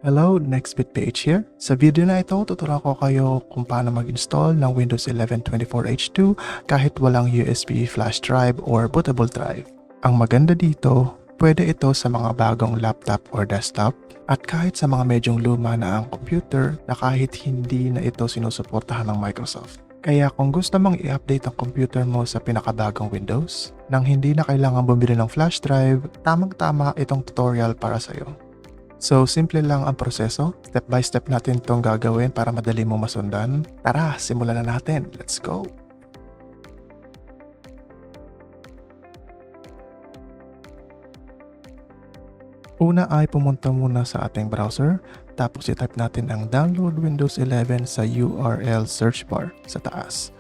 Hello, NextBitPH here. Sa video na ito, tuturuan ko kayo kung paano mag-install ng Windows 11 24H2 kahit walang USB flash drive or bootable drive. Ang maganda dito, pwede ito sa mga bagong laptop or desktop at kahit sa mga medyong luma na ang computer na kahit hindi na ito sinusuportahan ng Microsoft. Kaya kung gusto mong i-update ang computer mo sa pinakabagong Windows, nang hindi na kailangan bumili ng flash drive, tamang-tama itong tutorial para sa'yo. So, simple lang ang proseso. Step by step natin itong gagawin para madali mo masundan. Tara, simulan na natin. Let's go! Una ay pumunta muna sa ating browser, tapos i-type natin ang download Windows 11 sa URL search bar sa taas.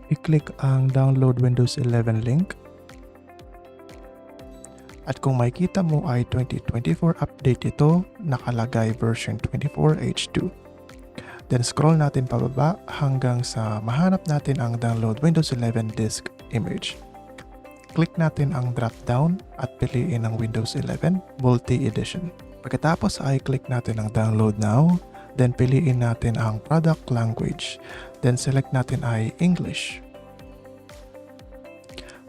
I-click ang download Windows 11 link. At kung makikita mo ay 2024 update ito, nakalagay version 24H2. Then scroll natin pababa hanggang sa mahanap natin ang download Windows 11 disk image. Click natin ang drop down at piliin ang Windows 11 Multi-Edition. Pagkatapos ay click natin ang download now, then piliin natin ang product language. Then select natin ay English.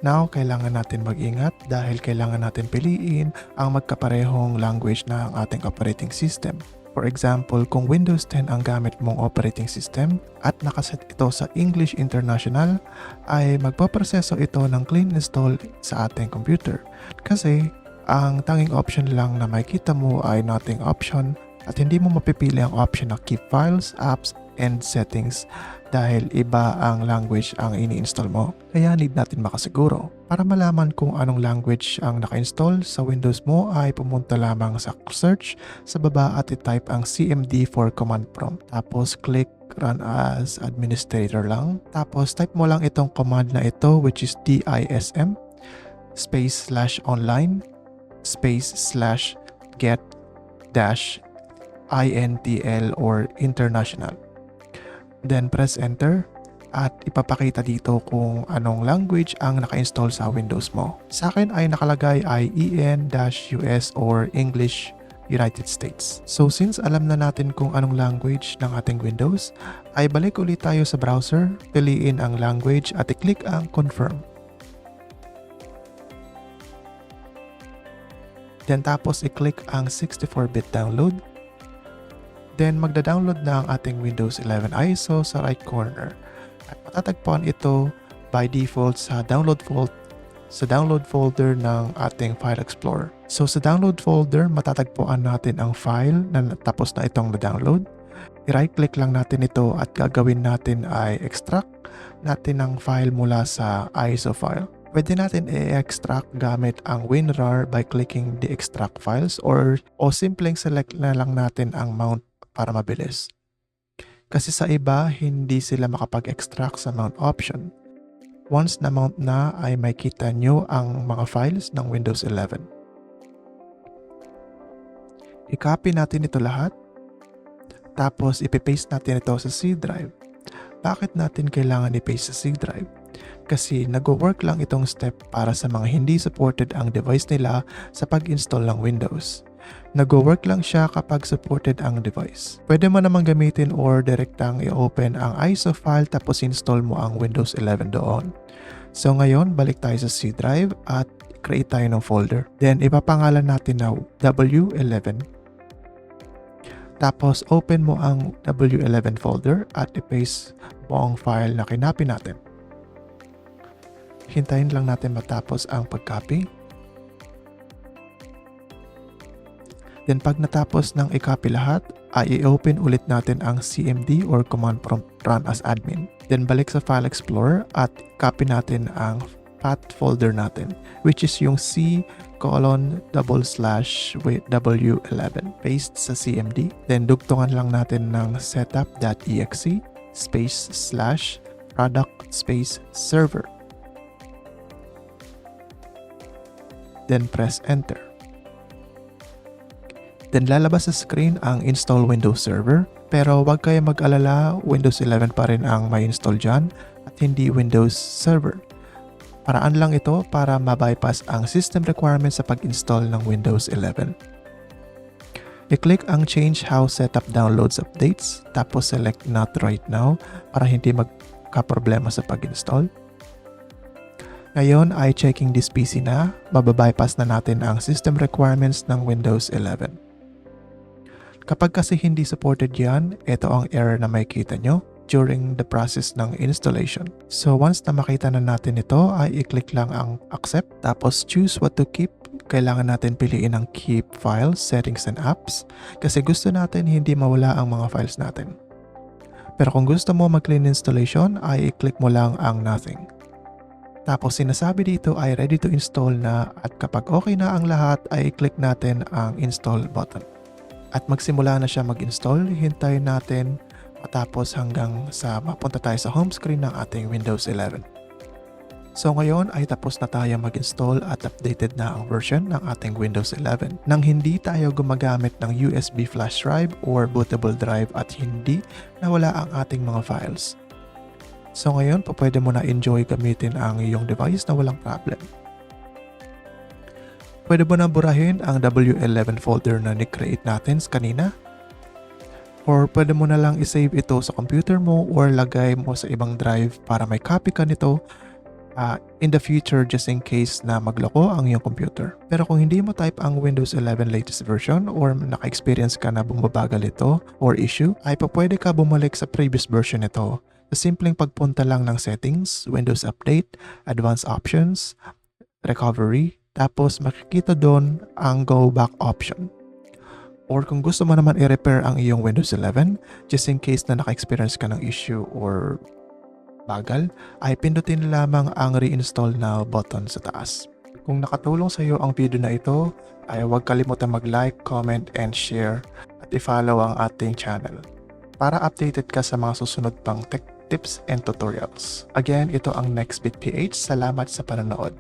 Now, kailangan natin mag-ingat dahil kailangan natin piliin ang magkaparehong language na ang ating operating system. For example, kung Windows 10 ang gamit mong operating system at nakaset ito sa English International, ay magpaproseso ito ng clean install sa ating computer. Kasi, ang tanging option lang na makikita mo ay nothing option at hindi mo mapipili ang option na keep files, apps, and settings dahil iba ang language ang ini-install mo. Kaya need natin makasiguro. Para malaman kung anong language ang naka-install sa Windows mo ay pumunta lamang sa search sa baba at i-type ang CMD for command prompt. Tapos click run as administrator lang. Tapos type mo lang itong command na ito which is DISM space /online space /get -intl or international. Then press enter at ipapakita dito kung anong language ang naka-install sa Windows mo. Sa akin ay nakalagay ay EN-US or English United States. So since alam na natin kung anong language ng ating Windows, ay balik ulit tayo sa browser, piliin ang language at i-click ang confirm. Then tapos i-click ang 64-bit download. Then magda-download na ang ating Windows 11 ISO sa right corner. At matatagpuan ito by default sa download folder ng ating File Explorer. So sa download folder, matatagpuan natin ang file na tapos na itong na-download. I-right click lang natin ito at gagawin natin ay extract natin ang file mula sa ISO file. Pwede natin i-extract gamit ang WinRAR by clicking the extract files o simpleng select na lang natin ang mount para mabilis. Kasi sa iba, hindi sila makapag-extract sa mount option. Once na mount na ay makita nyo ang mga files ng Windows 11. I-copy natin ito lahat. Tapos ipipaste natin ito sa C drive. Bakit natin kailangan i-paste sa C drive? Kasi nag-work lang itong step para sa mga hindi supported ang device nila sa pag-install ng Windows. Nag-work lang siya kapag supported ang device. Pwede mo namang gamitin or direktang i-open ang ISO file tapos install mo ang Windows 11 doon. So ngayon, balik tayo sa C drive at create tayo ng folder. Then ipapangalan natin na W11. Tapos open mo ang W11 folder at i-paste mo ang file na kinopy natin. Hintayin lang natin matapos ang pag-copy. Then pag natapos ng i-copy lahat, ay i-open ulit natin ang CMD or command prompt run as admin. Then balik sa File Explorer at copy natin ang path folder natin which is yung C:\w11. Paste sa CMD. Then dugtungan lang natin ng setup.exe /product/server. Then press enter. Then lalabas sa screen ang install Windows Server. Pero wag kayo mag-alala, Windows 11 pa rin ang may install dyan at hindi Windows Server. Paraan lang ito para ma-bypass ang system requirements sa pag-install ng Windows 11. I-click ang Change How Setup Downloads Updates, tapos select Not Right Now para hindi magka-problema sa pag-install. Ngayon ay checking this PC na, mababypass na natin ang system requirements ng Windows 11. Kapag kasi hindi supported yan, ito ang error na makikita nyo during the process ng installation. So once na makita na natin ito, ay i-click lang ang Accept, tapos choose what to keep. Kailangan natin piliin ang Keep Files, Settings and Apps kasi gusto natin hindi mawala ang mga files natin. Pero kung gusto mo mag-clean installation, ay i-click mo lang ang Nothing. Tapos sinasabi dito ay ready to install na at kapag okay na ang lahat ay i-click natin ang install button. At magsimula na siya mag-install, hintayin natin matapos hanggang sa mapunta tayo sa home screen ng ating Windows 11. So ngayon ay tapos na tayo mag-install at updated na ang version ng ating Windows 11 nang hindi tayo gumagamit ng USB flash drive or bootable drive at hindi nawala ang ating mga files. So ngayon, pwede mo na enjoy gamitin ang iyong device na walang problem. Pwede mo na burahin ang W11 folder na ni-create natin kanina. Or pwede mo na lang isave ito sa computer mo or lagay mo sa ibang drive para may copy ka nito in the future just in case na magloko ang iyong computer. Pero kung hindi mo type ang Windows 11 latest version or naka-experience ka na bumabagal ito or issue, ay pwede ka bumalik sa previous version nito. Sa simpleng pagpunta lang ng settings, Windows Update, Advanced Options, Recovery, tapos makikita doon ang Go Back option. Or kung gusto mo naman i-repair ang iyong Windows 11, just in case na naka-experience ka ng issue or bagal, ay pindutin lamang ang Reinstall Now button sa taas. Kung nakatulong sa iyo ang video na ito, ay huwag kalimutan mag-like, comment, and share at i-follow ang ating channel para updated ka sa mga susunod pang tech tips and tutorials. Again, ito ang Next Bit PH. Salamat sa panonood.